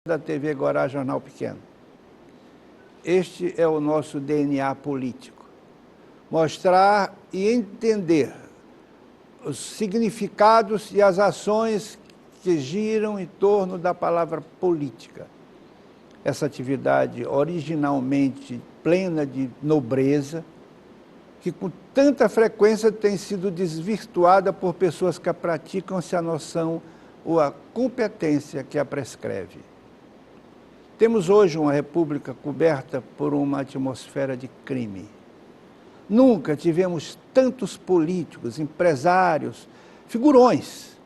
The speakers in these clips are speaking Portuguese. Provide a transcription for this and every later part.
da TV Guará Jornal Pequeno. Este é o nosso DNA político. Mostrar e entender os significados e as ações que giram em torno da palavra política. Essa atividade originalmente plena de nobreza, que com tanta frequência tem sido desvirtuada por pessoas que praticam sem a noção ou a competência que a prescreve. Temos hoje uma república coberta por uma atmosfera de crime. Nunca tivemos tantos políticos, empresários, figurões,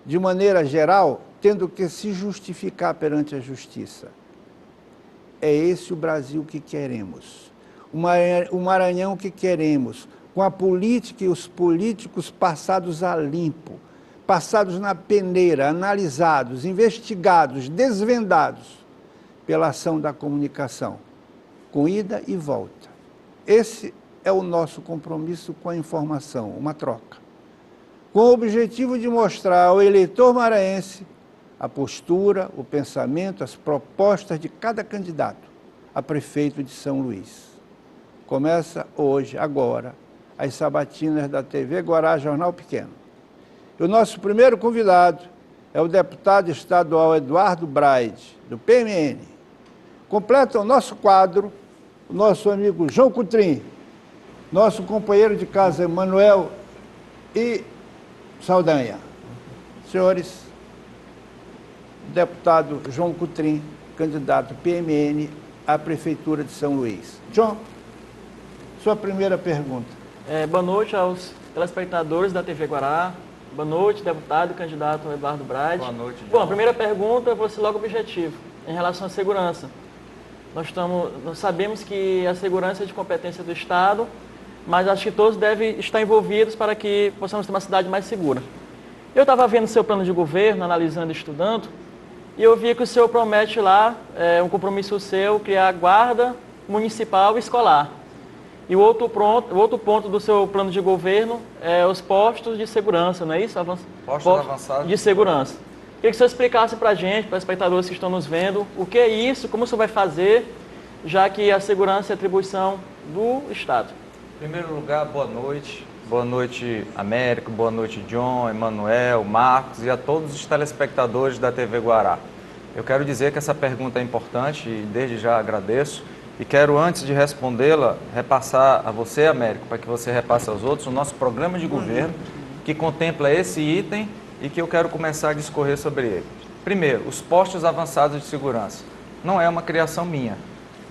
de maneira geral, tendo que se justificar perante a justiça. É esse o Brasil que queremos, o Maranhão que queremos, com a política e os políticos passados a limpo, passados na peneira, analisados, investigados, desvendados pela ação da comunicação, com ida e volta. Esse é o nosso compromisso com a informação, uma troca, com o objetivo de mostrar ao eleitor maranhense a postura, o pensamento, as propostas de cada candidato a prefeito de São Luís. Começa hoje, agora, as sabatinas da TV Guará Jornal Pequeno. E o nosso primeiro convidado é o deputado estadual Eduardo Braide, do PMN. Completa o nosso quadro o nosso amigo João Coutrin, nosso companheiro de casa Emanuel e Saldanha. Senhores, deputado João Coutrin, candidato PMN à Prefeitura de São Luís. João, sua primeira pergunta. Boa noite aos telespectadores da TV Guará. Boa noite, deputado e candidato Eduardo Braide. Boa noite, João. Bom, a primeira pergunta, eu vou ser logo objetivo, em relação à segurança. Nós sabemos que a segurança é de competência do Estado, mas acho que todos devem estar envolvidos para que possamos ter uma cidade mais segura. Eu estava vendo seu plano de governo, analisando e estudando, e eu vi que o senhor promete lá, um compromisso seu, criar guarda municipal e escolar. E o outro ponto do seu plano de governo é os postos de segurança, não é isso? Postos avançados de segurança. Queria que o senhor explicasse para a gente, para os espectadores que estão nos vendo, o que é isso, como o senhor vai fazer, já que a segurança é atribuição do Estado. Em primeiro lugar, boa noite. Boa noite, Américo. Boa noite, John, Emanuel, Marcos e a todos os telespectadores da TV Guará. Eu quero dizer que essa pergunta é importante e desde já agradeço. E quero, antes de respondê-la, repassar a você, Américo, para que você repasse aos outros, o nosso programa de governo, que contempla esse item e que eu quero começar a discorrer sobre ele. Primeiro, os postos avançados de segurança. Não é uma criação minha,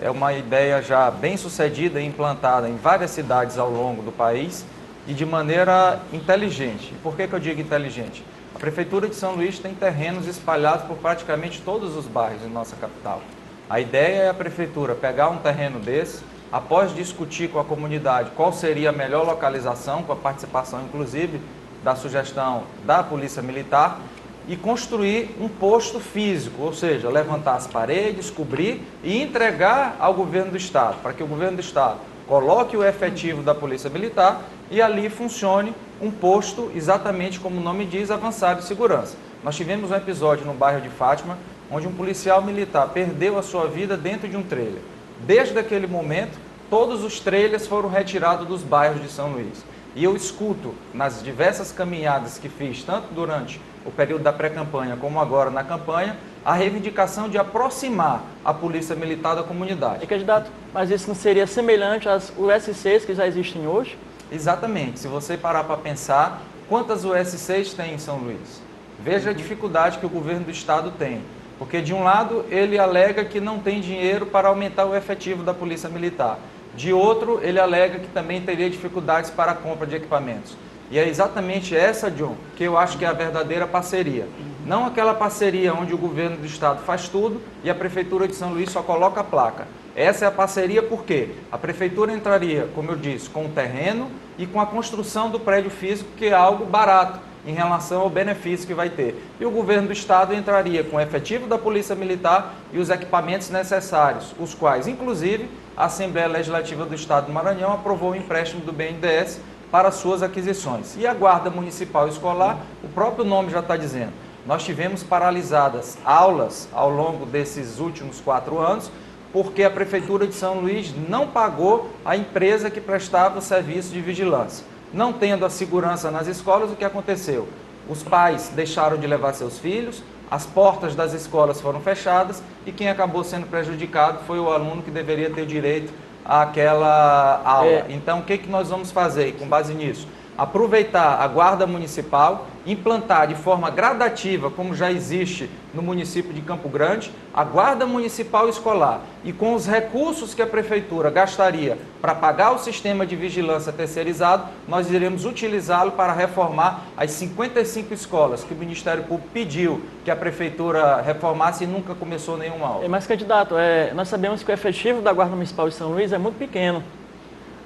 é uma ideia já bem sucedida e implantada em várias cidades ao longo do país e de maneira inteligente. E por que eu digo inteligente? A Prefeitura de São Luís tem terrenos espalhados por praticamente todos os bairros de nossa capital. A ideia é a Prefeitura pegar um terreno desse, após discutir com a comunidade qual seria a melhor localização, com a participação inclusive da sugestão da Polícia Militar, e construir um posto físico, ou seja, levantar as paredes, cobrir e entregar ao governo do Estado, para que o governo do Estado coloque o efetivo da Polícia Militar e ali funcione um posto, exatamente como o nome diz, avançado de segurança. Nós tivemos um episódio no bairro de Fátima, onde um policial militar perdeu a sua vida dentro de um trailer. Desde aquele momento, todos os trailers foram retirados dos bairros de São Luís. E eu escuto, nas diversas caminhadas que fiz, tanto durante o período da pré-campanha como agora na campanha, a reivindicação de aproximar a Polícia Militar da comunidade. E, candidato, mas isso não seria semelhante às USCs que já existem hoje? Exatamente. Se você parar para pensar, quantas USCs tem em São Luís? Veja a dificuldade que o governo do Estado tem. Porque, de um lado, ele alega que não tem dinheiro para aumentar o efetivo da Polícia Militar. De outro, ele alega que também teria dificuldades para a compra de equipamentos. E é exatamente essa, John, que eu acho que é a verdadeira parceria. Não aquela parceria onde o governo do Estado faz tudo e a Prefeitura de São Luís só coloca a placa. Essa é a parceria porque a Prefeitura entraria, como eu disse, com o terreno e com a construção do prédio físico, que é algo barato em relação ao benefício que vai ter. E o governo do Estado entraria com o efetivo da Polícia Militar e os equipamentos necessários, os quais, inclusive, a Assembleia Legislativa do Estado do Maranhão aprovou o empréstimo do BNDES para suas aquisições. E a Guarda Municipal Escolar, o próprio nome já está dizendo, Nós tivemos paralisadas aulas ao longo desses últimos 4 anos, porque a Prefeitura de São Luís não pagou a empresa que prestava o serviço de vigilância. Não tendo a segurança nas escolas, o que aconteceu? Os pais deixaram de levar seus filhos, as portas das escolas foram fechadas e quem acabou sendo prejudicado foi o aluno que deveria ter direito àquela aula. Então, o que nós vamos fazer com base nisso? Aproveitar a Guarda Municipal, implantar de forma gradativa, como já existe no município de Campo Grande, a Guarda Municipal Escolar. E com os recursos que a Prefeitura gastaria para pagar o sistema de vigilância terceirizado, nós iremos utilizá-lo para reformar as 55 escolas que o Ministério Público pediu que a Prefeitura reformasse e nunca começou nenhuma aula. Mas, candidato, nós sabemos que o efetivo da Guarda Municipal de São Luís é muito pequeno.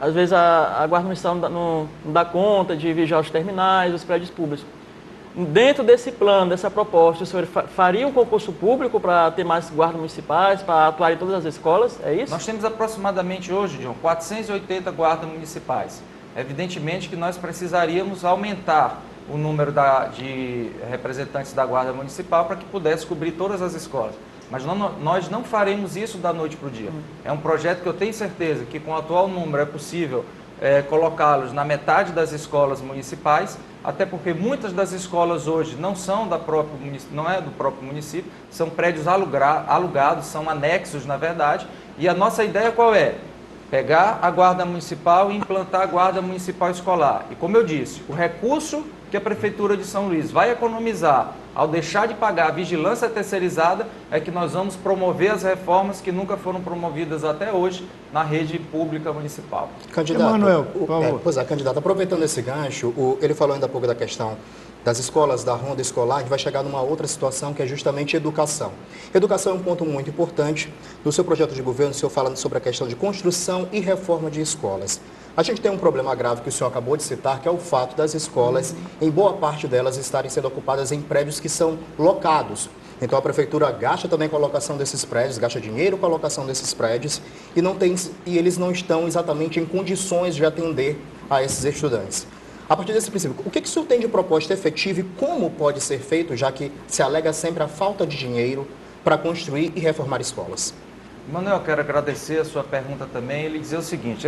Às vezes a Guarda Municipal não dá conta de vigiar os terminais, os prédios públicos. Dentro desse plano, dessa proposta, o senhor faria um concurso público para ter mais guardas municipais, para atuar em todas as escolas? É isso? Nós temos aproximadamente hoje, John, 480 guardas municipais. Evidentemente que nós precisaríamos aumentar o número de representantes da Guarda Municipal para que pudesse cobrir todas as escolas. Mas nós não faremos isso da noite para o dia. É um projeto que eu tenho certeza que com o atual número é possível colocá-los na metade das escolas municipais, até porque muitas das escolas hoje não são não é do próprio município, são prédios alugados, são anexos na verdade, e a nossa ideia qual é? Pegar a Guarda Municipal e implantar a Guarda Municipal Escolar. E como eu disse, o recurso que a Prefeitura de São Luís vai economizar ao deixar de pagar a vigilância terceirizada é que nós vamos promover as reformas que nunca foram promovidas até hoje na rede pública municipal. Candidato, Emanuel, por favor. Pois é, candidato, aproveitando esse gancho, ele falou ainda há pouco da questão das escolas, da ronda escolar, a gente vai chegar numa outra situação que é justamente educação. Educação é um ponto muito importante. No seu projeto de governo, o senhor fala sobre a questão de construção e reforma de escolas. A gente tem um problema grave que o senhor acabou de citar, que é o fato das escolas, em boa parte delas, estarem sendo ocupadas em prédios que são locados. Então a Prefeitura gasta também com a locação desses prédios, gasta dinheiro com a locação desses prédios e eles não estão exatamente em condições de atender a esses estudantes. A partir desse princípio, o que o senhor tem de proposta efetiva e como pode ser feito, já que se alega sempre a falta de dinheiro para construir e reformar escolas? Manuel, eu quero agradecer a sua pergunta também. Ele dizer o seguinte,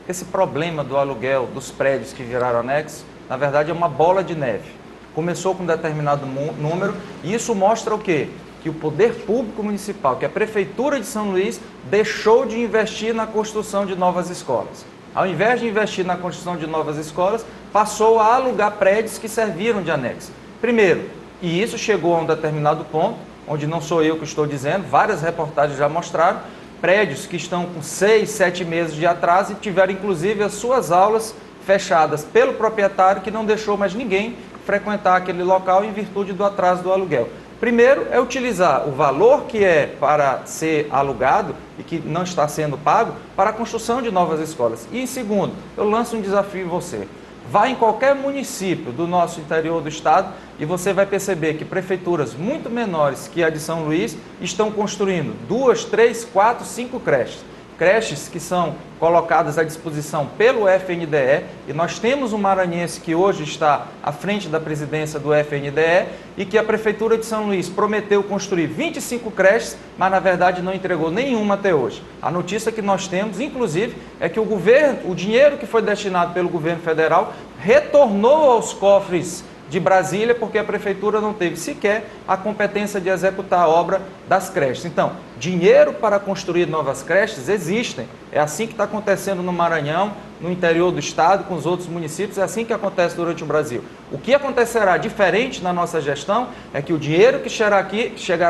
esse problema do aluguel dos prédios que viraram anexos, na verdade é uma bola de neve. Começou com um determinado número e isso mostra o quê? Que o poder público municipal, que a Prefeitura de São Luís, deixou de investir na construção de novas escolas. Ao invés de investir na construção de novas escolas, passou a alugar prédios que serviram de anexo. Primeiro, e isso chegou a um determinado ponto, onde não sou eu que estou dizendo, várias reportagens já mostraram, prédios que estão com 6, 7 meses de atraso e tiveram inclusive as suas aulas fechadas pelo proprietário que não deixou mais ninguém frequentar aquele local em virtude do atraso do aluguel. Primeiro é utilizar o valor que é para ser alugado e que não está sendo pago para a construção de novas escolas. E em segundo, eu lanço um desafio em você. Vá em qualquer município do nosso interior do estado e você vai perceber que prefeituras muito menores que a de São Luís estão construindo 2, 3, 4, 5 creches. Creches que são colocadas à disposição pelo FNDE e nós temos um maranhense que hoje está à frente da presidência do FNDE e que a Prefeitura de São Luís prometeu construir 25 creches, mas na verdade não entregou nenhuma até hoje. A notícia que nós temos, inclusive, é que o dinheiro que foi destinado pelo governo federal retornou aos cofres de Brasília, porque a Prefeitura não teve sequer a competência de executar a obra das creches. Então, dinheiro para construir novas creches existem. É assim que está acontecendo no Maranhão, no interior do estado, com os outros municípios, é assim que acontece durante o Brasil. O que acontecerá diferente na nossa gestão é que o dinheiro que chegará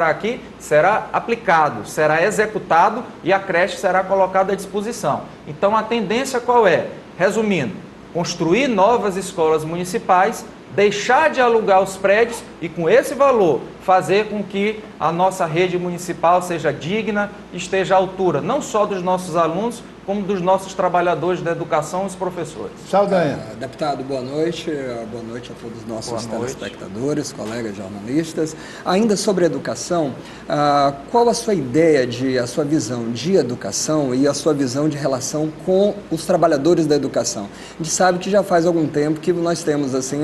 aqui será aplicado, será executado e a creche será colocada à disposição. Então, a tendência qual é? Resumindo, construir novas escolas municipais, deixar de alugar os prédios e, com esse valor, fazer com que a nossa rede municipal seja digna, esteja à altura não só dos nossos alunos, como dos nossos trabalhadores da educação e os professores. Saldanha. Deputado, boa noite a todos os nossos telespectadores, colegas jornalistas. Ainda sobre educação, qual a sua ideia, a sua visão de educação e a sua visão de relação com os trabalhadores da educação? A gente sabe que já faz algum tempo que nós temos assim,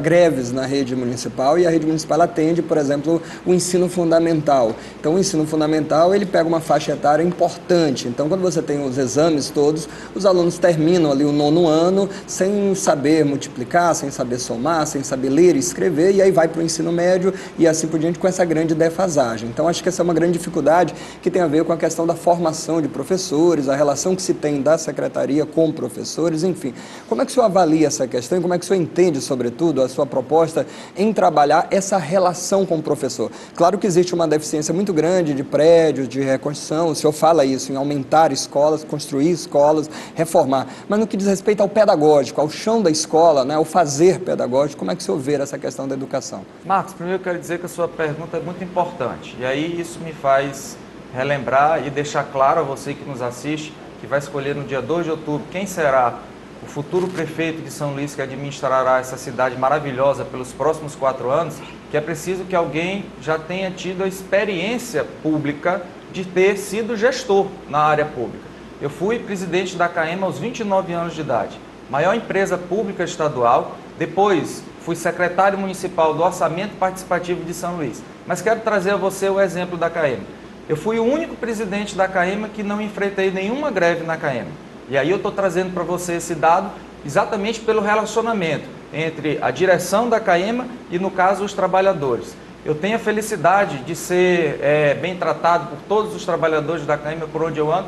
greves na rede municipal e a rede municipal atende, por exemplo, o ensino fundamental. Então, o ensino fundamental, ele pega uma faixa etária importante. Então, quando você tem os exames todos, os alunos terminam ali o 9º ano sem saber multiplicar, sem saber somar, sem saber ler e escrever, e aí vai para o ensino médio e assim por diante com essa grande defasagem. Então, acho que essa é uma grande dificuldade que tem a ver com a questão da formação de professores, a relação que se tem da secretaria com professores, enfim. Como é que o senhor avalia essa questão e como é que o senhor entende, sobretudo, a sua proposta em trabalhar essa relação com o professor? Claro que existe uma deficiência muito grande de prédios, de reconstrução, o senhor fala isso, em aumentar escolas, construir escolas, reformar, mas no que diz respeito ao pedagógico, ao chão da escola, né, ao fazer pedagógico, como é que o senhor vê essa questão da educação? Marcos, primeiro eu quero dizer que a sua pergunta é muito importante, e aí isso me faz relembrar e deixar claro a você que nos assiste, que vai escolher no dia 2 de outubro quem será o futuro prefeito de São Luís que administrará essa cidade maravilhosa pelos próximos 4 anos, que é preciso que alguém já tenha tido a experiência pública de ter sido gestor na área pública. Eu fui presidente da CAEMA aos 29 anos de idade, maior empresa pública estadual, depois fui secretário municipal do Orçamento Participativo de São Luís. Mas quero trazer a você o exemplo da CAEMA. Eu fui o único presidente da CAEMA que não enfrentei nenhuma greve na CAEMA. E aí eu estou trazendo para você esse dado exatamente pelo relacionamento entre a direção da CAEMA e, no caso, os trabalhadores. Eu tenho a felicidade de ser bem tratado por todos os trabalhadores da CAEMA por onde eu ando,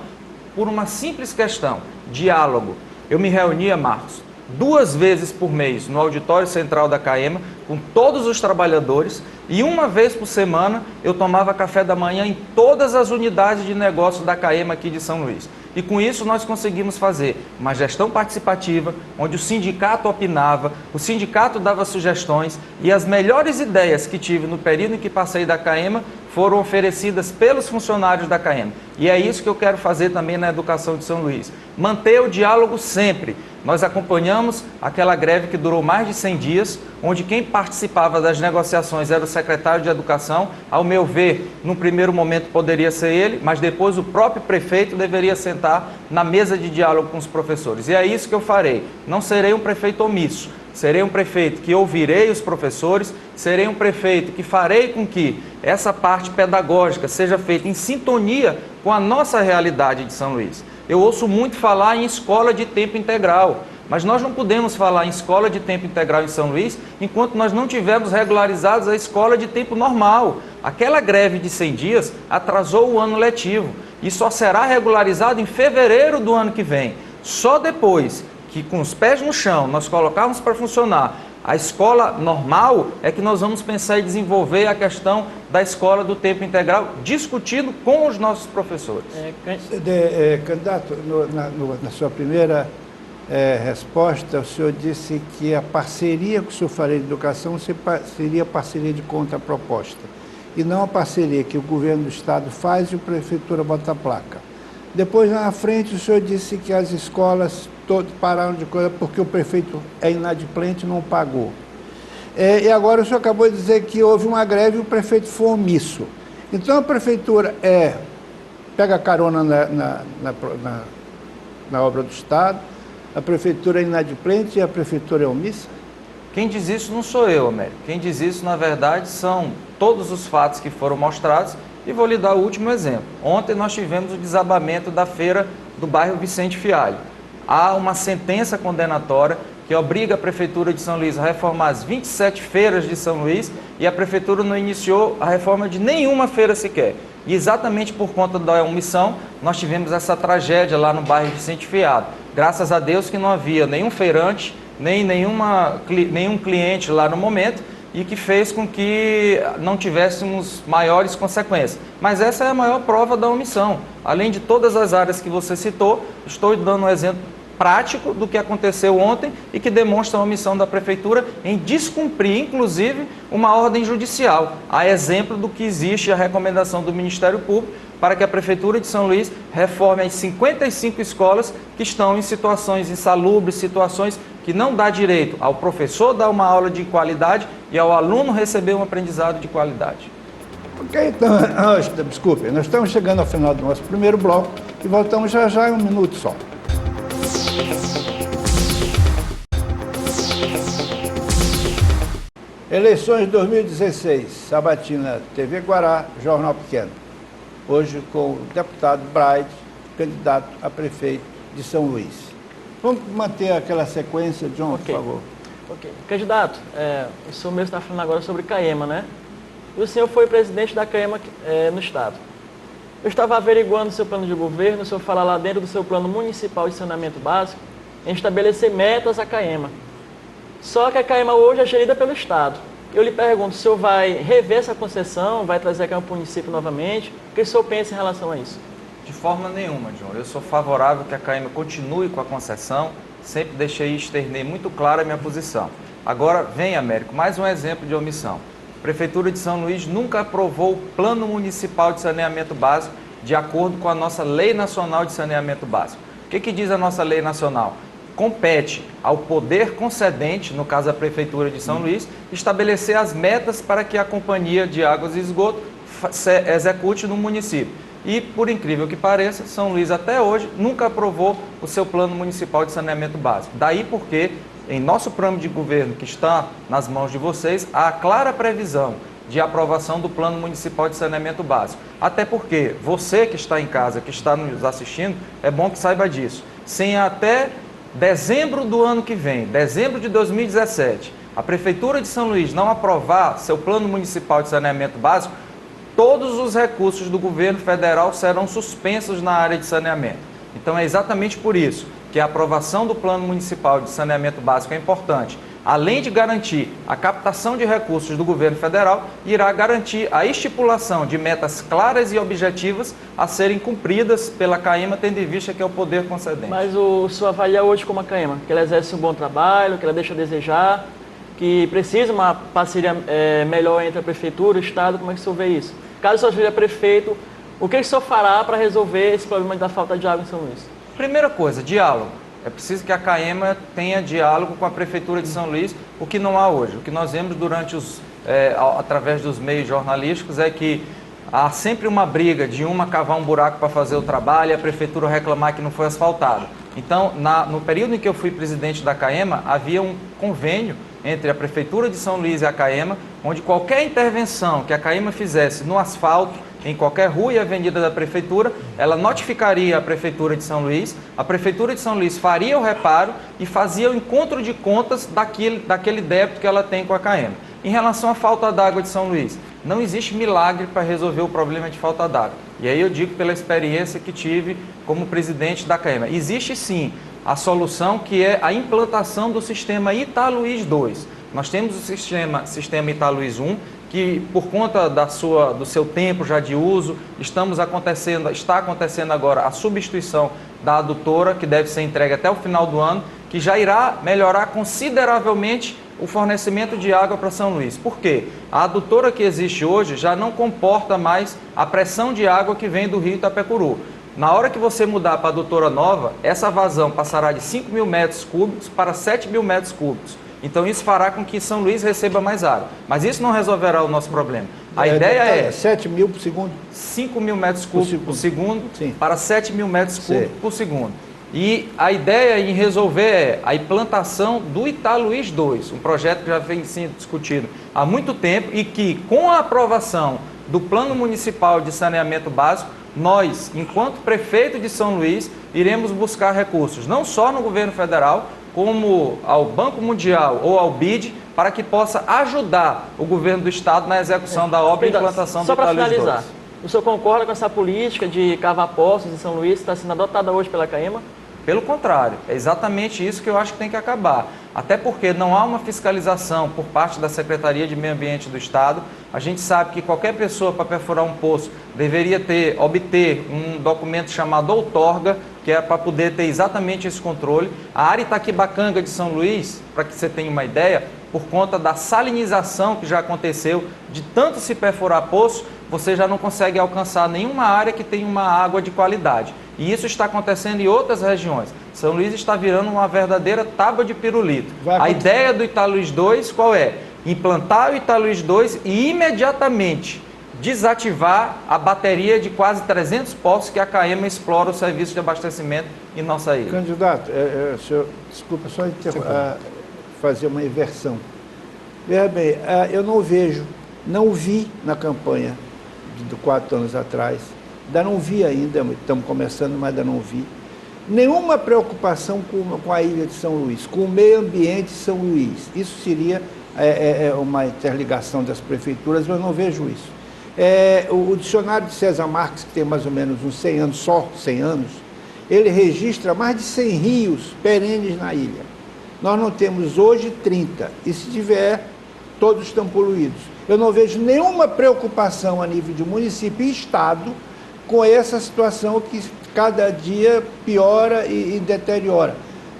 por uma simples questão, diálogo. Eu me reunia, Marcos, 2 vezes por mês no auditório central da CAEMA, com todos os trabalhadores, e 1 vez por semana eu tomava café da manhã em todas as unidades de negócio da CAEMA aqui de São Luís. E com isso nós conseguimos fazer uma gestão participativa, onde o sindicato opinava, o sindicato dava sugestões, e as melhores ideias que tive no período em que passei da CAEMA foram oferecidas pelos funcionários da CAEMA. E é isso que eu quero fazer também na educação de São Luís. Manter o diálogo sempre. Nós acompanhamos aquela greve que durou mais de 100 dias, onde quem participava das negociações era o secretário de Educação. Ao meu ver, num primeiro momento poderia ser ele, mas depois o próprio prefeito deveria sentar na mesa de diálogo com os professores. E é isso que eu farei. Não serei um prefeito omisso. Serei um prefeito que ouvirei os professores, serei um prefeito que farei com que essa parte pedagógica seja feita em sintonia com a nossa realidade de São Luís. Eu ouço muito falar em escola de tempo integral, mas nós não podemos falar em escola de tempo integral em São Luís enquanto nós não tivermos regularizados a escola de tempo normal. Aquela greve de 100 dias atrasou o ano letivo e só será regularizado em fevereiro do ano que vem. Só depois que, com os pés no chão, nós colocarmos para funcionar a escola normal, é que nós vamos pensar em desenvolver a questão da escola do tempo integral, discutindo com os nossos professores. Candidato, na sua primeira resposta, o senhor disse que a parceria que o senhor faria de educação seria parceria de contraproposta, e não a parceria que o governo do estado faz e a prefeitura bota a placa. Depois, na frente, o senhor disse que as escolas todas pararam de coisa porque o prefeito é inadimplente e não pagou. E agora o senhor acabou de dizer que houve uma greve e o prefeito foi omisso. Então a prefeitura pega carona na obra do Estado, a prefeitura é inadimplente e a prefeitura é omissa? Quem diz isso não sou eu, Américo. Quem diz isso, na verdade, são todos os fatos que foram mostrados. E vou lhe dar o último exemplo. Ontem nós tivemos o desabamento da feira do bairro Vicente Fialho. Há uma sentença condenatória que obriga a Prefeitura de São Luís a reformar as 27 feiras de São Luís e a Prefeitura não iniciou a reforma de nenhuma feira sequer. E exatamente por conta da omissão, nós tivemos essa tragédia lá no bairro Vicente Fialho. Graças a Deus que não havia nenhum feirante, nenhum cliente lá no momento, e que fez com que não tivéssemos maiores consequências. Mas essa é a maior prova da omissão. Além de todas as áreas que você citou, estou dando um exemplo prático do que aconteceu ontem e que demonstra a omissão da Prefeitura em descumprir, inclusive, uma ordem judicial, a exemplo do que existe a recomendação do Ministério Público para que a Prefeitura de São Luís reforme as 55 escolas que estão em situações insalubres, situações que não dá direito ao professor dar uma aula de qualidade e ao aluno receber um aprendizado de qualidade. Ok, então, desculpe, nós estamos chegando ao final do nosso primeiro bloco e voltamos já já em um minuto só. Eleições de 2016, Sabatina, TV Guará, Jornal Pequeno. Hoje com o deputado Braide, candidato a prefeito de São Luís. Vamos manter aquela sequência, John, por favor. Ok. Candidato, o senhor mesmo está falando agora sobre Caema, né? E o senhor foi presidente da Caema no Estado. Eu estava averiguando o seu plano de governo, o senhor fala lá dentro do seu plano municipal de saneamento básico, em estabelecer metas à Caema. Só que a Caema hoje é gerida pelo Estado. Eu lhe pergunto, o senhor vai rever essa concessão, vai trazer a Caema para o município novamente? O que o senhor pensa em relação a isso? De forma nenhuma, John. Eu sou favorável que a Caema continue com a concessão, sempre deixei e externei muito clara a minha posição. Agora, vem, Américo, mais um exemplo de omissão. A Prefeitura de São Luís nunca aprovou o Plano Municipal de Saneamento Básico de acordo com a nossa Lei Nacional de Saneamento Básico. O que diz a nossa Lei Nacional? Compete ao poder concedente, no caso a Prefeitura de São Luís, estabelecer as metas para que a Companhia de Águas e Esgoto execute no município. E, por incrível que pareça, São Luís até hoje nunca aprovou o seu Plano Municipal de Saneamento Básico. Daí porque, em nosso plano de governo, que está nas mãos de vocês, há clara previsão de aprovação do Plano Municipal de Saneamento Básico. Até porque você que está em casa, que está nos assistindo, é bom que saiba disso. Sem até dezembro do ano que vem, dezembro de 2017, a Prefeitura de São Luís não aprovar seu Plano Municipal de Saneamento Básico, todos os recursos do governo federal serão suspensos na área de saneamento. Então é exatamente por isso que a aprovação do Plano Municipal de Saneamento Básico é importante. Além de garantir a captação de recursos do governo federal, irá garantir a estipulação de metas claras e objetivas a serem cumpridas pela Caema, tendo em vista que é o poder concedente. Mas o senhor avalia hoje como a Caema? Que ela exerce um bom trabalho, que ela deixa a desejar, que precisa uma parceria melhor entre a Prefeitura e o Estado? Como é que o senhor vê isso? Caso o senhor seja prefeito, o que o senhor fará para resolver esse problema da falta de água em São Luís? Primeira coisa, diálogo. É preciso que a Caema tenha diálogo com a Prefeitura de São Luís, o que não há hoje. O que nós vemos através dos meios jornalísticos é que há sempre uma briga de uma cavar um buraco para fazer o trabalho e a Prefeitura reclamar que não foi asfaltado. Então, no período em que eu fui presidente da Caema, havia um convênio entre a Prefeitura de São Luís e a Caema, onde qualquer intervenção que a Caema fizesse no asfalto, em qualquer rua e avenida da Prefeitura, ela notificaria a Prefeitura de São Luís, a Prefeitura de São Luís faria o reparo e fazia o encontro de contas daquele débito que ela tem com a Caema. Em relação à falta d'água de São Luís, não existe milagre para resolver o problema de falta d'água. E aí eu digo pela experiência que tive como presidente da Caema. Existe sim a solução, que é a implantação do sistema Italuís 2. Nós temos o sistema Italuís 1, que por conta do seu tempo já de uso, está acontecendo agora a substituição da adutora, que deve ser entregue até o final do ano, que já irá melhorar consideravelmente o fornecimento de água para São Luís. Por quê? A adutora que existe hoje já não comporta mais a pressão de água que vem do rio Itapecuru. Na hora que você mudar para a adutora nova, essa vazão passará de 5 mil metros cúbicos para 7 mil metros cúbicos. Então isso fará com que São Luís receba mais água. Mas isso não resolverá o nosso problema. A ideia é 7 mil por segundo? 5 mil metros cúbicos por segundo para 7 mil metros cúbicos por segundo. E a ideia em resolver é a implantação do Italuís 2, um projeto que já vem sendo discutido há muito tempo e que, com a aprovação do Plano Municipal de Saneamento Básico, nós, enquanto prefeito de São Luís, iremos buscar recursos, não só no governo federal, como ao Banco Mundial ou ao BID, para que possa ajudar o governo do estado na execução da obra e implantação do Italuís 2. Só para finalizar, o senhor concorda com essa política de cavar poços em São Luís, que está sendo adotada hoje pela Caema? Pelo contrário, é exatamente isso que eu acho que tem que acabar. Até porque não há uma fiscalização por parte da Secretaria de Meio Ambiente do Estado. A gente sabe que qualquer pessoa para perfurar um poço deveria obter um documento chamado outorga, que é para poder ter exatamente esse controle. A área Itaquibacanga de São Luís, para que você tenha uma ideia, por conta da salinização que já aconteceu, de tanto se perfurar poço, você já não consegue alcançar nenhuma área que tenha uma água de qualidade. E isso está acontecendo em outras regiões. São Luís está virando uma verdadeira tábua de pirulito. A ideia do Italuís 2 qual é? Implantar o Italuís 2 e imediatamente desativar a bateria de quase 300 postos que a CAEMA explora o serviço de abastecimento em nossa ilha. Candidato, desculpa só fazer uma inversão. Veja bem, eu não vi na campanha de 4 anos atrás, ainda não vi ainda, estamos começando, mas ainda não vi, nenhuma preocupação com a ilha de São Luís, com o meio ambiente de São Luís. Isso seria uma interligação das prefeituras, mas eu não vejo isso. O dicionário de César Marques, que tem mais ou menos uns 100 anos, só 100 anos, ele registra mais de 100 rios perenes na ilha. Nós não temos hoje 30, e se tiver, todos estão poluídos. Eu não vejo nenhuma preocupação a nível de município e estado com essa situação que cada dia piora e deteriora.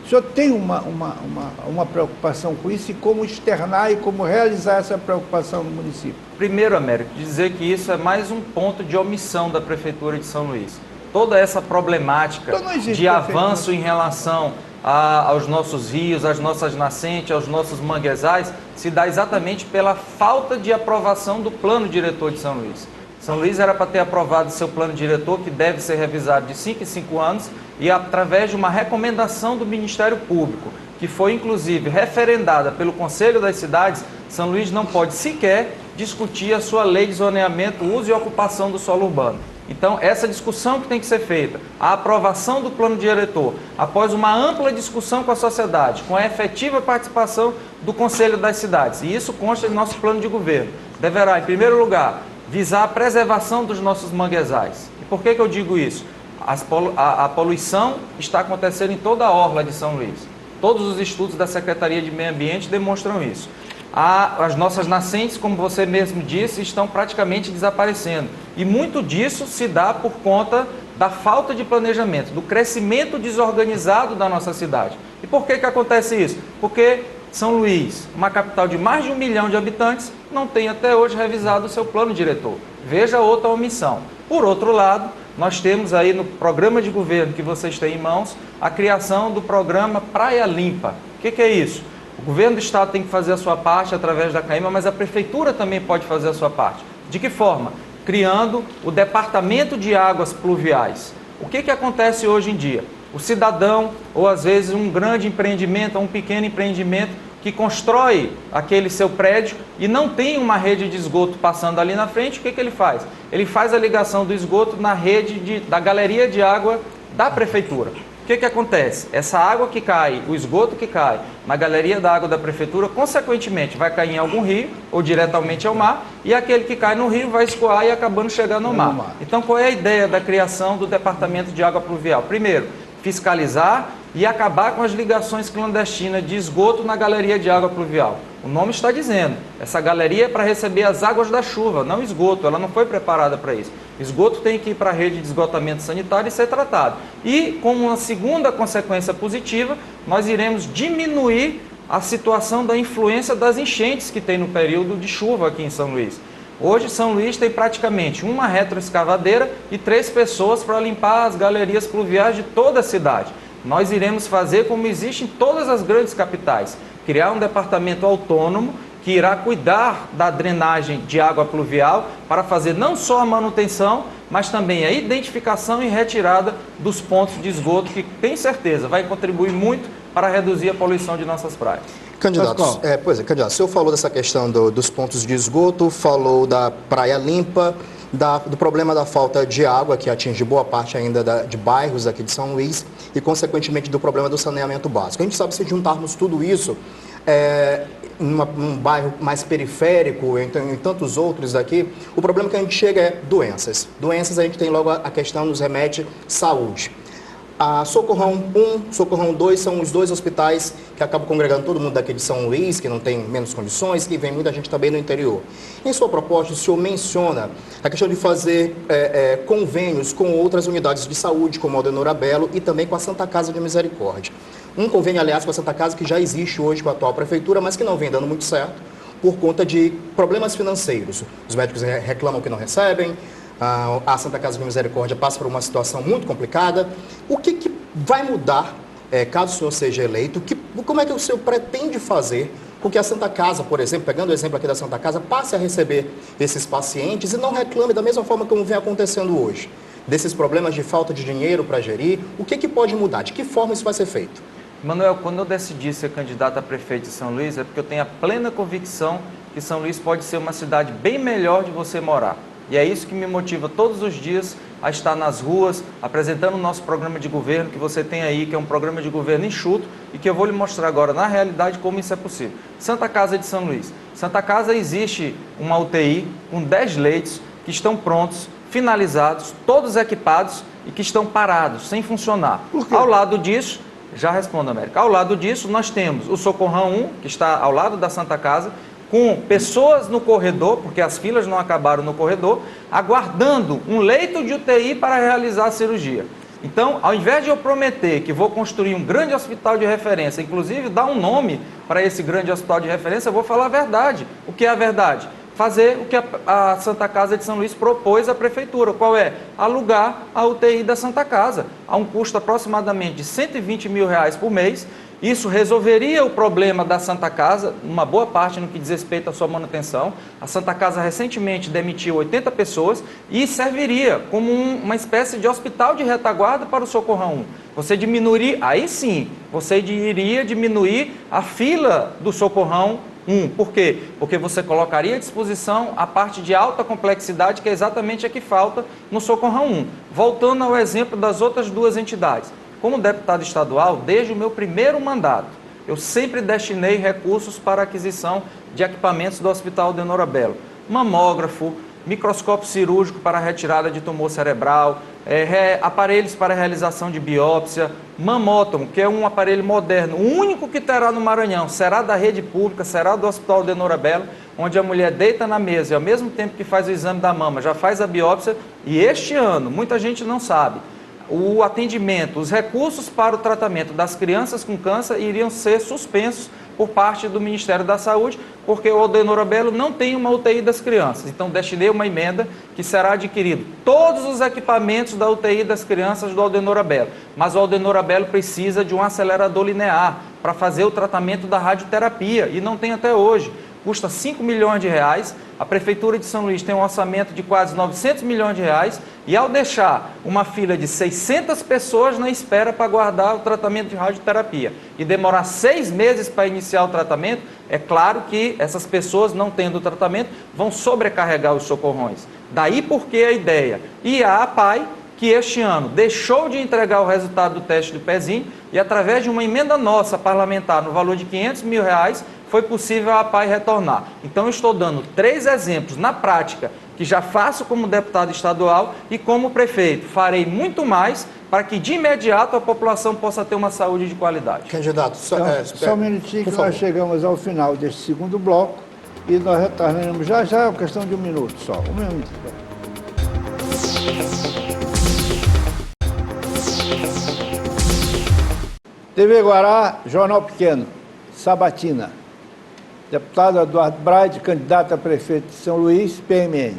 O senhor tem uma preocupação com isso e como externar e como realizar essa preocupação no município? Primeiro, Américo, dizer que isso é mais um ponto de omissão da Prefeitura de São Luís. Toda essa problemática de avanço em relação aos nossos rios, às nossas nascentes, aos nossos manguezais, se dá exatamente pela falta de aprovação do plano diretor de São Luís. São Luís era para ter aprovado seu plano diretor, que deve ser revisado de 5 em 5 anos, e através de uma recomendação do Ministério Público, que foi inclusive referendada pelo Conselho das Cidades, São Luís não pode sequer discutir a sua lei de zoneamento, uso e ocupação do solo urbano. Então, essa discussão que tem que ser feita, a aprovação do plano diretor, após uma ampla discussão com a sociedade, com a efetiva participação do Conselho das Cidades, e isso consta em nosso plano de governo, deverá, em primeiro lugar, visar a preservação dos nossos manguezais. E por que eu digo isso? A poluição está acontecendo em toda a orla de São Luís. Todos os estudos da Secretaria de Meio Ambiente demonstram isso. As nossas nascentes, como você mesmo disse, estão praticamente desaparecendo. E muito disso se dá por conta da falta de planejamento, do crescimento desorganizado da nossa cidade. E por que acontece isso? Porque São Luís, uma capital de mais de 1 milhão de habitantes, não tem até hoje revisado o seu plano diretor. Veja outra omissão. Por outro lado, nós temos aí no programa de governo que vocês têm em mãos, a criação do programa Praia Limpa. O que é isso? O governo do estado tem que fazer a sua parte através da CAEMA, mas a prefeitura também pode fazer a sua parte. De que forma? Criando o Departamento de Águas Pluviais. O que acontece hoje em dia? O cidadão, ou às vezes um grande empreendimento, um pequeno empreendimento, que constrói aquele seu prédio e não tem uma rede de esgoto passando ali na frente, o que ele faz? Ele faz a ligação do esgoto na rede da galeria de água da prefeitura. O que acontece? Essa água que cai, o esgoto que cai na galeria da água da prefeitura, consequentemente vai cair em algum rio ou diretamente ao mar, e aquele que cai no rio vai escoar e acabando chegando ao mar. Então, qual é a ideia da criação do Departamento de Água Pluvial? Primeiro, fiscalizar e acabar com as ligações clandestinas de esgoto na galeria de água pluvial. O nome está dizendo, essa galeria é para receber as águas da chuva, não esgoto, ela não foi preparada para isso. Esgoto tem que ir para a rede de esgotamento sanitário e ser tratado. E, como uma segunda consequência positiva, nós iremos diminuir a situação da influência das enchentes que tem no período de chuva aqui em São Luís. Hoje, São Luís tem praticamente uma retroescavadeira e 3 pessoas para limpar as galerias pluviais de toda a cidade. Nós iremos fazer como existe em todas as grandes capitais, criar um departamento autônomo que irá cuidar da drenagem de água pluvial para fazer não só a manutenção, mas também a identificação e retirada dos pontos de esgoto, que tem certeza vai contribuir muito para reduzir a poluição de nossas praias. Candidatos, candidato, o senhor falou dessa questão dos pontos de esgoto, falou da praia limpa, do problema da falta de água, que atinge boa parte ainda de bairros aqui de São Luís, e consequentemente do problema do saneamento básico. A gente sabe que se juntarmos tudo isso, num bairro mais periférico, em tantos outros aqui, o problema que a gente chega é doenças. Doenças, a gente tem logo a questão, nos remete saúde. A Socorrão 1, Socorrão 2 são os dois hospitais que acabam congregando todo mundo daqui de São Luís, que não tem menos condições, que vem muita gente também no interior. Em sua proposta, o senhor menciona a questão de fazer convênios com outras unidades de saúde, como a Aldenor Abelo e também com a Santa Casa de Misericórdia. Um convênio, aliás, com a Santa Casa que já existe hoje com a atual prefeitura, mas que não vem dando muito certo por conta de problemas financeiros. Os médicos reclamam que não recebem, a Santa Casa de Misericórdia passa por uma situação muito complicada. O que vai mudar, caso o senhor seja eleito? Como é que o senhor pretende fazer com que a Santa Casa, por exemplo, pegando o exemplo aqui da Santa Casa, passe a receber esses pacientes e não reclame da mesma forma como vem acontecendo hoje? Desses problemas de falta de dinheiro para gerir, o que pode mudar? De que forma isso vai ser feito? Manuel, quando eu decidi ser candidato a prefeito de São Luís, é porque eu tenho a plena convicção que São Luís pode ser uma cidade bem melhor de você morar. E é isso que me motiva todos os dias a estar nas ruas, apresentando o nosso programa de governo que você tem aí, que é um programa de governo enxuto e que eu vou lhe mostrar agora, na realidade, como isso é possível. Santa Casa de São Luís. Santa Casa existe uma UTI com 10 leitos que estão prontos, finalizados, todos equipados e que estão parados, sem funcionar. Por quê? Ao lado disso, já respondo, América, ao lado disso nós temos o Socorrão 1, que está ao lado da Santa Casa, com pessoas no corredor, porque as filas não acabaram no corredor, aguardando um leito de UTI para realizar a cirurgia. Então, ao invés de eu prometer que vou construir um grande hospital de referência, inclusive dar um nome para esse grande hospital de referência, eu vou falar a verdade. O que é a verdade? Fazer o que a Santa Casa de São Luís propôs à prefeitura. Qual é? Alugar a UTI da Santa Casa, a um custo aproximadamente de R$120 mil por mês. Isso resolveria o problema da Santa Casa, uma boa parte no que diz respeito à sua manutenção. A Santa Casa recentemente demitiu 80 pessoas e serviria como uma espécie de hospital de retaguarda para o Socorrão 1. Você diminuiria, aí sim, você iria diminuir a fila do Socorrão 1. Por quê? Porque você colocaria à disposição a parte de alta complexidade, que é exatamente a que falta no Socorrão 1. Voltando ao exemplo das outras duas entidades. Como deputado estadual, desde o meu primeiro mandato, eu sempre destinei recursos para a aquisição de equipamentos do Hospital Aldenor Abelo. Mamógrafo, microscópio cirúrgico para retirada de tumor cerebral, aparelhos para realização de biópsia, mamótomo, que é um aparelho moderno, o único que terá no Maranhão, será da rede pública, será do Hospital Aldenor Abelo, onde a mulher deita na mesa e ao mesmo tempo que faz o exame da mama, já faz a biópsia. E este ano, muita gente não sabe, o atendimento, os recursos para o tratamento das crianças com câncer iriam ser suspensos por parte do Ministério da Saúde, porque o Aldenor Abelo não tem uma UTI das crianças. Então, destinei uma emenda que será adquirido todos os equipamentos da UTI das crianças do Aldenor Abelo. Mas o Aldenor Abelo precisa de um acelerador linear para fazer o tratamento da radioterapia, e não tem até hoje. Custa R$5 milhões. A Prefeitura de São Luís tem um orçamento de quase R$900 milhões, e ao deixar uma fila de 600 pessoas na espera para aguardar o tratamento de radioterapia e demorar 6 meses para iniciar o tratamento, é claro que essas pessoas, não tendo o tratamento, vão sobrecarregar os socorrões. Daí porque a ideia. E a APAI, que este ano deixou de entregar o resultado do teste do pezinho e, através de uma emenda nossa parlamentar no valor de R$500 mil, foi possível a APAI retornar. Então, eu estou dando 3 exemplos na prática que já faço como deputado estadual e como prefeito. Farei muito mais para que, de imediato, a população possa ter uma saúde de qualidade. Candidato, só um minutinho que nós chegamos ao final deste segundo bloco e nós retornaremos já, é uma questão de 1 minuto só. 1 minuto. TV Guará, Jornal Pequeno, Sabatina. Deputado Eduardo Braide, candidato a prefeito de São Luís, PMN.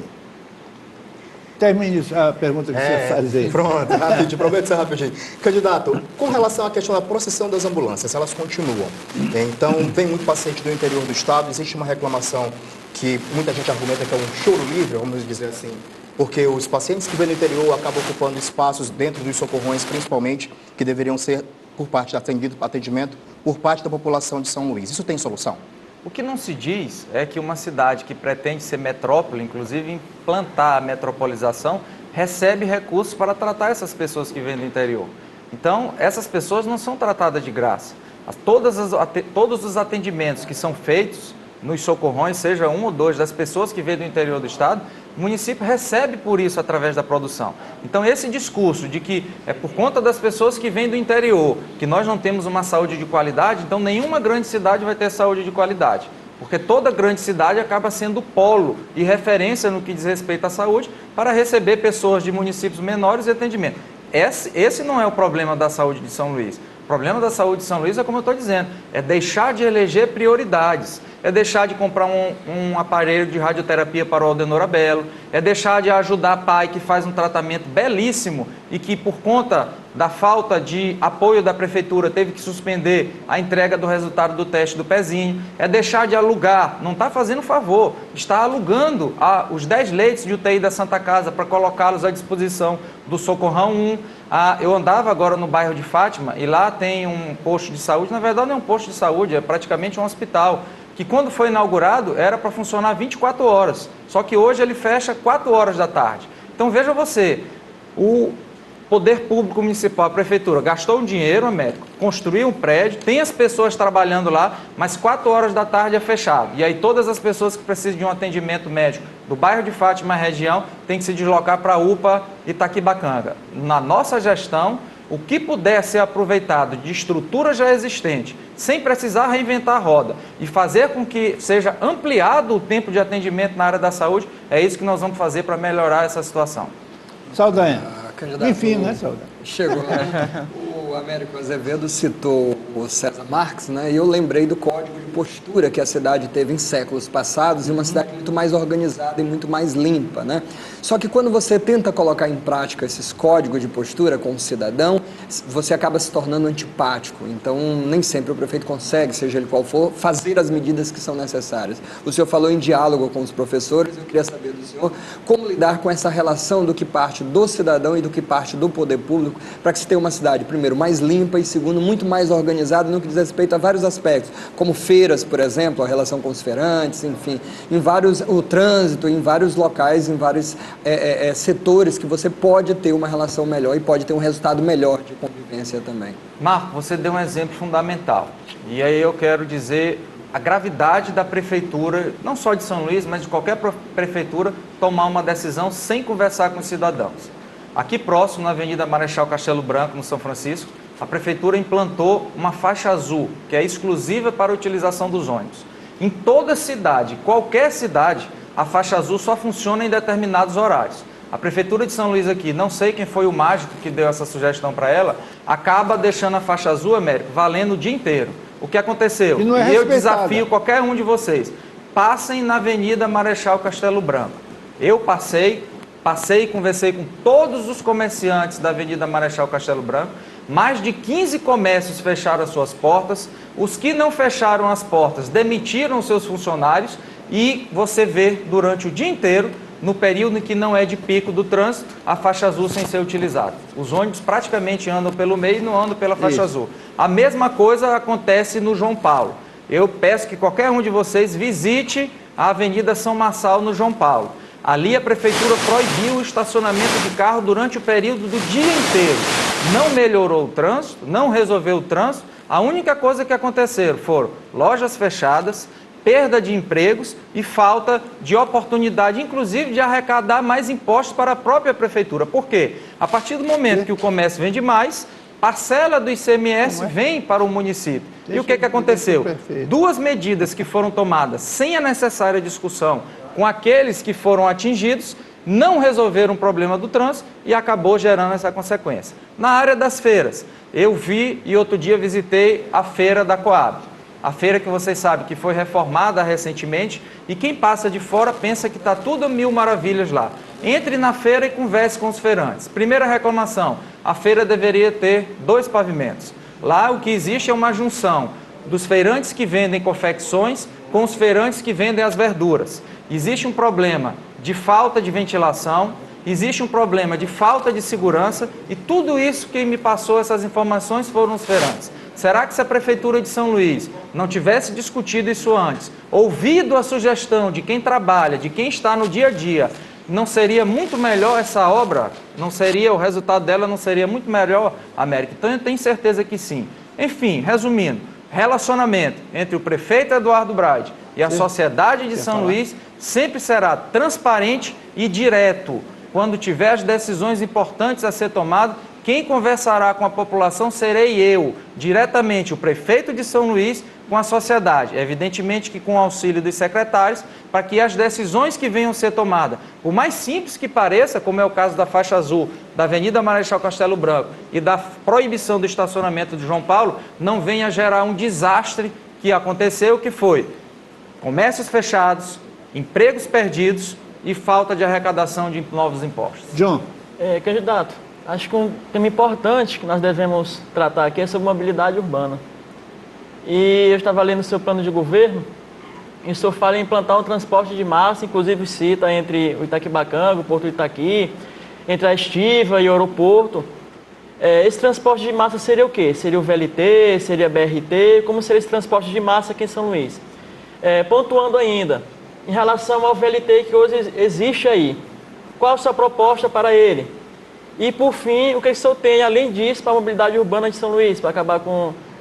Termine a pergunta que você faz aí. Pronto, rapidinho, prometo ser rapidinho. Candidato, com relação à questão da processão das ambulâncias, elas continuam. Então, vem muito paciente do interior do estado, existe uma reclamação que muita gente argumenta que é um choro livre, vamos dizer assim, porque os pacientes que vêm do interior acabam ocupando espaços dentro dos socorrões, principalmente, que deveriam ser por parte do atendimento por parte da população de São Luís. Isso tem solução? O que não se diz é que uma cidade que pretende ser metrópole, inclusive implantar a metropolização, recebe recursos para tratar essas pessoas que vêm do interior. Então, essas pessoas não são tratadas de graça. Todos os atendimentos que são feitos nos socorrões, seja 1 ou 2 das pessoas que vêm do interior do estado, o município recebe por isso através da produção. Então esse discurso de que é por conta das pessoas que vêm do interior que nós não temos uma saúde de qualidade, então nenhuma grande cidade vai ter saúde de qualidade. Porque toda grande cidade acaba sendo polo e referência no que diz respeito à saúde para receber pessoas de municípios menores e atendimento. Esse não é o problema da saúde de São Luís. O problema da saúde de São Luís é como eu estou dizendo, é deixar de eleger prioridades, é deixar de comprar um aparelho de radioterapia para o Aldenor Abelo, é deixar de ajudar pai que faz um tratamento belíssimo e que por conta da falta de apoio da prefeitura teve que suspender a entrega do resultado do teste do pezinho, é deixar de alugar, não está fazendo favor, está alugando os 10 leitos de UTI da Santa Casa para colocá-los à disposição do Socorrão 1. Eu andava agora no bairro de Fátima e lá tem um posto de saúde, na verdade não é um posto de saúde, é praticamente um hospital, que quando foi inaugurado era para funcionar 24 horas, só que hoje ele fecha 4 horas da tarde. Então veja você, o poder público municipal, a prefeitura, gastou um dinheiro, Américo, construiu um prédio, tem as pessoas trabalhando lá, mas 4 horas da tarde é fechado. E aí todas as pessoas que precisam de um atendimento médico do bairro de Fátima, região, tem que se deslocar para a UPA Itaquibacanga. Na nossa gestão, o que puder ser aproveitado de estrutura já existente, sem precisar reinventar a roda, e fazer com que seja ampliado o tempo de atendimento na área da saúde, é isso que nós vamos fazer para melhorar essa situação. Saldanha. Candidato, Enfim, né, Saldanha? Chegou. O Américo Azevedo citou o César Marx, né? E eu lembrei do código de postura que a cidade teve em séculos passados, e uma cidade muito mais organizada e muito mais limpa, né? Só que quando você tenta colocar em prática esses códigos de postura com o cidadão, você acaba se tornando antipático. Então, nem sempre o prefeito consegue, seja ele qual for, fazer as medidas que são necessárias. O senhor falou em diálogo com os professores, eu queria saber do senhor como lidar com essa relação do que parte do cidadão e do que parte do poder público, para que se tenha uma cidade, primeiro, mais limpa e, segundo, muito mais organizada no que diz respeito a vários aspectos, como feiras, por exemplo, a relação com os feirantes, enfim, o trânsito, em vários locais, em vários setores que você pode ter uma relação melhor e pode ter um resultado melhor de convivência também. Marco, você deu um exemplo fundamental. E aí eu quero dizer a gravidade da prefeitura, não só de São Luís, mas de qualquer prefeitura, tomar uma decisão sem conversar com os cidadãos. Aqui próximo, na Avenida Marechal Castelo Branco, no São Francisco, a prefeitura implantou uma faixa azul, que é exclusiva para a utilização dos ônibus. Em toda cidade, qualquer cidade, a faixa azul só funciona em determinados horários. A prefeitura de São Luís aqui, não sei quem foi o mágico que deu essa sugestão para ela, acaba deixando a faixa azul, Américo, valendo o dia inteiro. O que aconteceu? E eu desafio qualquer um de vocês, passem na Avenida Marechal Castelo Branco. Eu passei e conversei com todos os comerciantes da Avenida Marechal Castelo Branco. Mais de 15 comércios fecharam as suas portas. Os que não fecharam as portas demitiram seus funcionários e você vê durante o dia inteiro, no período em que não é de pico do trânsito, a faixa azul sem ser utilizada. Os ônibus praticamente andam pelo meio e não andam pela faixa azul. A mesma coisa acontece no João Paulo. Eu peço que qualquer um de vocês visite a Avenida São Marçal no João Paulo. Ali a prefeitura proibiu o estacionamento de carro durante o período do dia inteiro. Não melhorou o trânsito, não resolveu o trânsito. A única coisa que aconteceu foram lojas fechadas, perda de empregos e falta de oportunidade, inclusive de arrecadar mais impostos para a própria prefeitura. Por quê? A partir do momento que o comércio vende mais, parcela do ICMS vem para o município. E o que aconteceu? Duas medidas que foram tomadas sem a necessária discussão com aqueles que foram atingidos, não resolveram o problema do trânsito e acabou gerando essa consequência. Na área das feiras, eu vi e outro dia visitei a feira da Coab. A feira que vocês sabem que foi reformada recentemente e quem passa de fora pensa que está tudo mil maravilhas lá. Entre na feira e converse com os feirantes. Primeira reclamação, a feira deveria ter 2 pavimentos. Lá o que existe é uma junção dos feirantes que vendem confecções com os feirantes que vendem as verduras. Existe um problema de falta de ventilação, existe um problema de falta de segurança e tudo isso quem me passou essas informações foram os feirantes. Será que se a Prefeitura de São Luís não tivesse discutido isso antes, ouvido a sugestão de quem trabalha, de quem está no dia a dia, não seria muito melhor essa obra? Não seria, o resultado dela não seria muito melhor, América? Então eu tenho certeza que sim. Enfim, resumindo, relacionamento entre o prefeito Eduardo Braide e a sociedade de São Luís sempre será transparente e direto. Quando tiver as decisões importantes a ser tomadas, quem conversará com a população serei eu, diretamente, o prefeito de São Luís, com a sociedade. Evidentemente que com o auxílio dos secretários, para que as decisões que venham a ser tomadas, por mais simples que pareça, como é o caso da faixa azul, da Avenida Marechal Castelo Branco e da proibição do estacionamento de João Paulo, não venha gerar um desastre que aconteceu, que foi comércios fechados, empregos perdidos e falta de arrecadação de novos impostos. John. Candidato, acho que um tema importante que nós devemos tratar aqui é sobre mobilidade urbana. E eu estava lendo o seu plano de governo, e o senhor fala em implantar um transporte de massa, inclusive cita entre o Itaquibacanga, o Porto do Itaqui, entre a Estiva e o aeroporto. Esse transporte de massa seria o quê? Seria o VLT, seria a BRT? Como seria esse transporte de massa aqui em São Luís? Pontuando ainda, em relação ao VLT que hoje existe aí, qual a sua proposta para ele? E, por fim, o que o senhor tem, além disso, para a mobilidade urbana de São Luís, para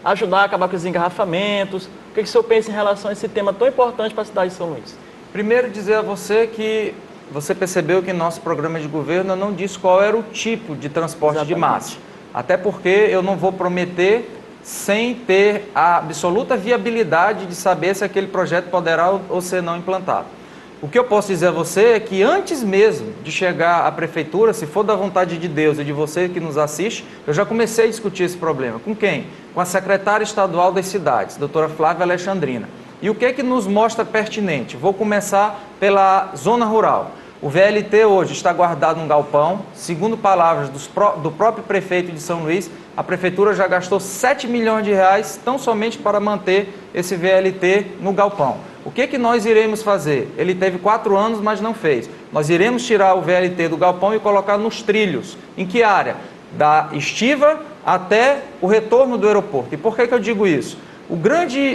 ajudar a acabar com os engarrafamentos? O que o senhor pensa em relação a esse tema tão importante para a cidade de São Luís? Primeiro, dizer a você que você percebeu que nosso programa de governo não disse qual era o tipo de transporte de massa. Até porque eu não vou prometer sem ter a absoluta viabilidade de saber se aquele projeto poderá ou ser não implantado. O que eu posso dizer a você é que antes mesmo de chegar à prefeitura, se for da vontade de Deus e de você que nos assiste, eu já comecei a discutir esse problema. Com quem? Com a secretária estadual das cidades, doutora Flávia Alexandrina. E o que é que nos mostra pertinente? Vou começar pela zona rural. O VLT hoje está guardado num galpão. Segundo palavras do próprio prefeito de São Luís, a prefeitura já gastou 7 milhões de reais tão somente para manter esse VLT no galpão. O que nós iremos fazer? Ele teve 4 anos, mas não fez. Nós iremos tirar o VLT do galpão e colocar nos trilhos. Em que área? Da Estiva até o retorno do aeroporto. E por que eu digo isso?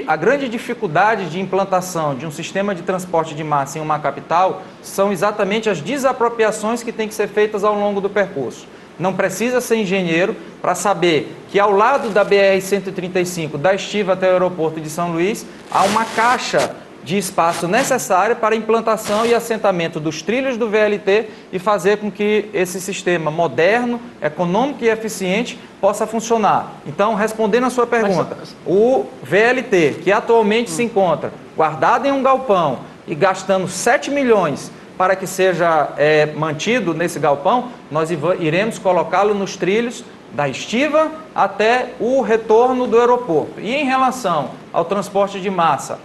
A grande dificuldade de implantação de um sistema de transporte de massa em uma capital são exatamente as desapropriações que têm que ser feitas ao longo do percurso. Não precisa ser engenheiro para saber que ao lado da BR-135, da Estiva até o aeroporto de São Luís, há uma caixa de espaço necessária para a implantação e assentamento dos trilhos do VLT e fazer com que esse sistema moderno, econômico e eficiente possa funcionar. Então, respondendo a sua pergunta, o VLT, que atualmente se encontra guardado em um galpão e gastando 7 milhões para que seja mantido nesse galpão, nós iremos colocá-lo nos trilhos da Estiva até o retorno do aeroporto. E em relação ao transporte de massa,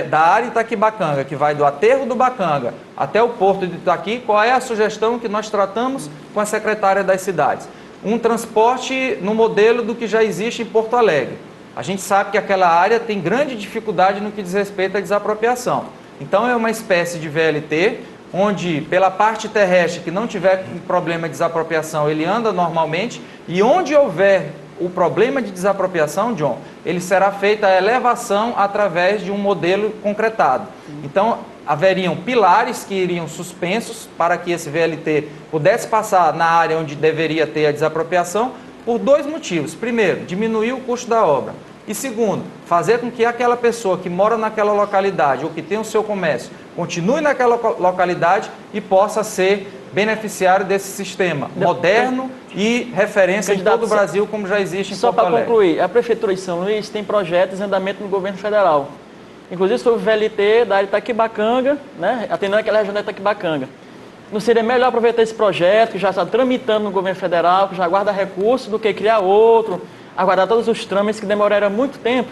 da área Itaquibacanga, que vai do aterro do Bacanga até o porto de Itaqui, qual é a sugestão que nós tratamos com a secretária das cidades? Um transporte no modelo do que já existe em Porto Alegre. A gente sabe que aquela área tem grande dificuldade no que diz respeito à desapropriação. Então é uma espécie de VLT, onde pela parte terrestre que não tiver problema de desapropriação, ele anda normalmente, e onde houver o problema de desapropriação, John, ele será feita a elevação através de um modelo concretado. Então, haveriam pilares que iriam suspensos para que esse VLT pudesse passar na área onde deveria ter a desapropriação, por 2 motivos. Primeiro, diminuir o custo da obra. E segundo, fazer com que aquela pessoa que mora naquela localidade ou que tem o seu comércio continue naquela localidade e possa ser beneficiário desse sistema moderno e referência em todo o Brasil, como já existe em Porto Alegre. Só para concluir, a Prefeitura de São Luís tem projetos em andamento no governo federal. Inclusive sobre o VLT da área Itaquibacanga, né, atendendo aquela região da Itaquibacanga. Não seria melhor aproveitar esse projeto, que já está tramitando no governo federal, que já guarda recursos, do que criar outro, aguardar todos os trâmites que demoraram muito tempo?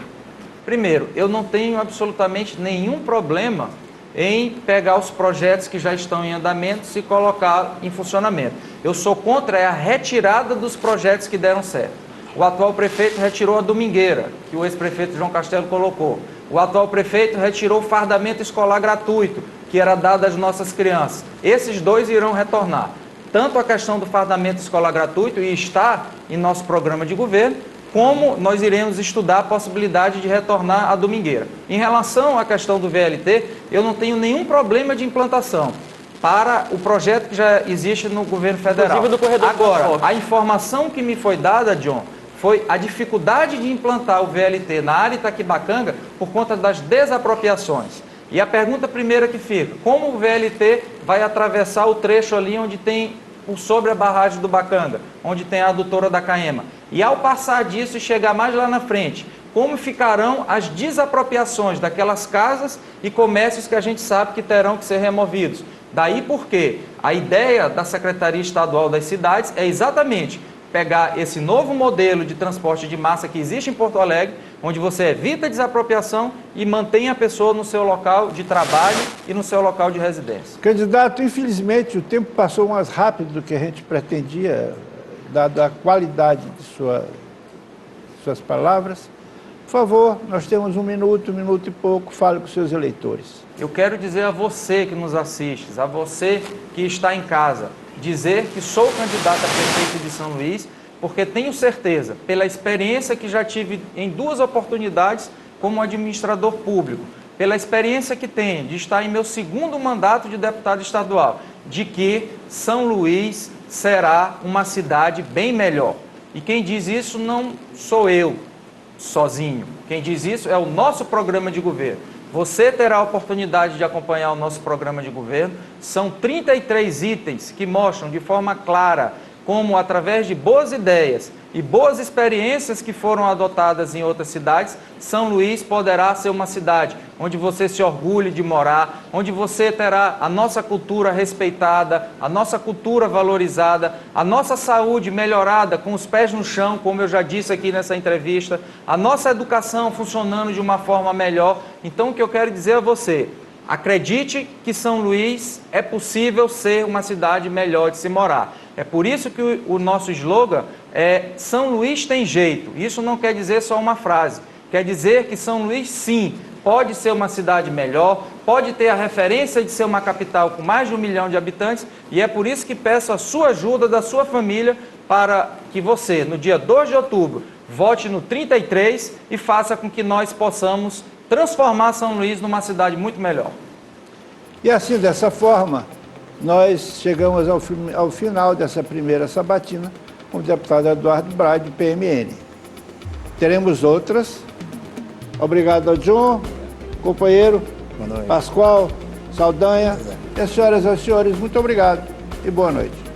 Primeiro, eu não tenho absolutamente nenhum problema em pegar os projetos que já estão em andamento e colocar em funcionamento. Eu sou contra a retirada dos projetos que deram certo. O atual prefeito retirou a domingueira, que o ex-prefeito João Castelo colocou. O atual prefeito retirou o fardamento escolar gratuito, que era dado às nossas crianças. Esses 2 irão retornar. Tanto a questão do fardamento escolar gratuito, e está em nosso programa de governo, como nós iremos estudar a possibilidade de retornar à domingueira. Em relação à questão do VLT, eu não tenho nenhum problema de implantação para o projeto que já existe no governo federal. Do corredor. Agora, a informação que me foi dada, John, foi a dificuldade de implantar o VLT na área Itaquibacanga por conta das desapropriações. E a pergunta primeira que fica, como o VLT vai atravessar o trecho ali onde tem sobre a barragem do Bacanga, onde tem a adutora da Caema? E ao passar disso e chegar mais lá na frente, como ficarão as desapropriações daquelas casas e comércios que a gente sabe que terão que ser removidos? Daí porque a ideia da Secretaria Estadual das Cidades é exatamente pegar esse novo modelo de transporte de massa que existe em Porto Alegre, onde você evita a desapropriação e mantém a pessoa no seu local de trabalho e no seu local de residência. Candidato, infelizmente o tempo passou mais rápido do que a gente pretendia, dada a qualidade de suas palavras. Por favor, nós temos um minuto e pouco, fale com seus eleitores. Eu quero dizer a você que nos assiste, a você que está em casa, dizer que sou candidato a prefeito de São Luís, porque tenho certeza, pela experiência que já tive em 2 oportunidades como administrador público, pela experiência que tenho de estar em meu 2º mandato de deputado estadual, de que São Luís será uma cidade bem melhor. E quem diz isso não sou eu sozinho. Quem diz isso é o nosso programa de governo. Você terá a oportunidade de acompanhar o nosso programa de governo. São 33 itens que mostram de forma clara como, através de boas ideias e boas experiências que foram adotadas em outras cidades, São Luís poderá ser uma cidade onde você se orgulhe de morar, onde você terá a nossa cultura respeitada, a nossa cultura valorizada, a nossa saúde melhorada com os pés no chão, como eu já disse aqui nessa entrevista, a nossa educação funcionando de uma forma melhor. Então, o que eu quero dizer a você, acredite que São Luís é possível ser uma cidade melhor de se morar. É por isso que o nosso slogan é São Luís tem jeito. Isso não quer dizer só uma frase. Quer dizer que São Luís, sim, pode ser uma cidade melhor, pode ter a referência de ser uma capital com mais de 1 milhão de habitantes, e é por isso que peço a sua ajuda, da sua família, para que você, no dia 2 de outubro, vote no 33 e faça com que nós possamos transformar São Luís numa cidade muito melhor. E assim, dessa forma, nós chegamos ao final dessa primeira sabatina com o deputado Eduardo Braga, do PMN. Teremos outras. Obrigado ao John, companheiro, Pascoal, Saldanha. E as senhoras e os senhores, muito obrigado e boa noite.